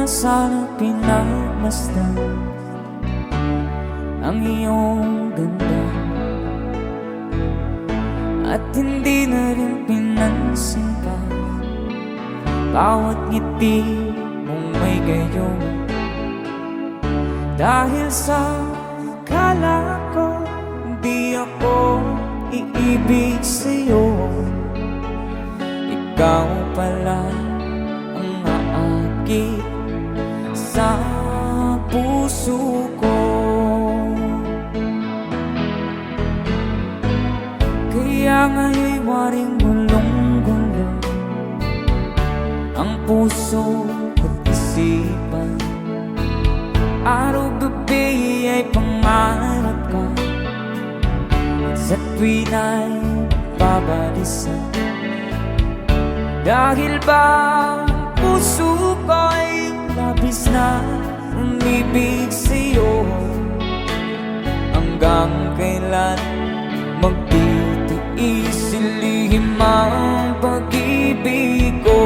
sana pinagmasdan ang iyong ganda, at hindi na rin pinansin pa bawat ngiti mong may gayon. Dahil sa akala ko di ako iibig sa'yo, ikaw pala ang aakit sa puso ko. Kaya nga'y waring gulong-gulo ang puso at isipan. Araw-gabi ay pangarap ka, at sa tuwin ay babalisan. Dahil ba ang puso ko'y labis na umibig sa'yo, hanggang kailan magtitiis ilihim ang pag-ibig ko.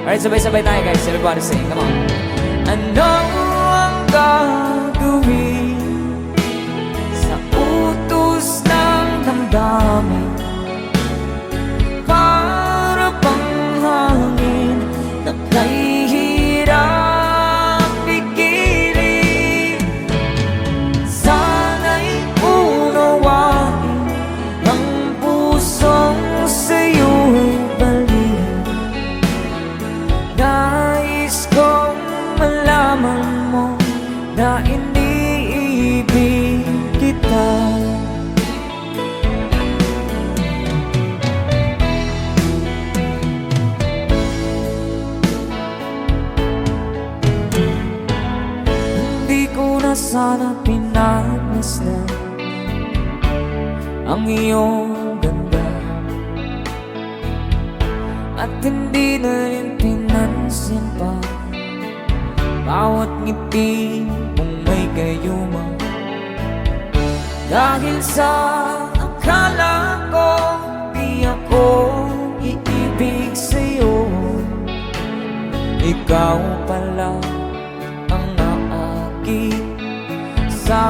Alright, sabay-sabay tayo guys. Everybody sing, come on. Ano ang gagawin sa utos ng damdamin? Para bang hangin na kahihirap pigilin. Sana'y unawain ang pusong sa'yo'y baliw. Nais kong malaman mo na iniibig kita. Hindi ko na sana pinagmasdan ang iyong ganda, at hindi na rin pinansin pa bawat ngiti mong may gayuma. Dahil sa akala ko di ako iibig sa'yo, ikaw pala ang naakit sa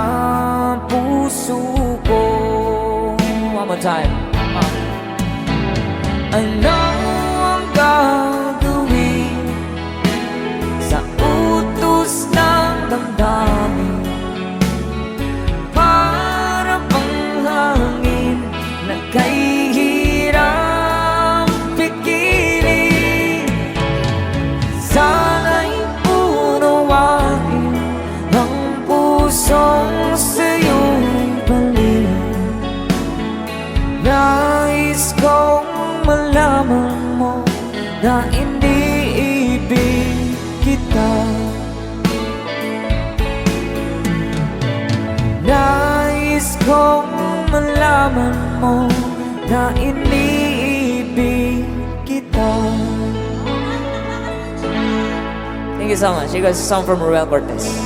puso ko. One more time. Ano ang gagawin sa utos ng damdamin? Para bang hangin na kahihirap pigilin. Sana'y unawain ang pusong sa'yo'y baliw. Nais kong malaman mo na iniibig kita. Nais kong malaman mo na iniibig kita. Thank you so much. You guys, a song from Ruel Cortez.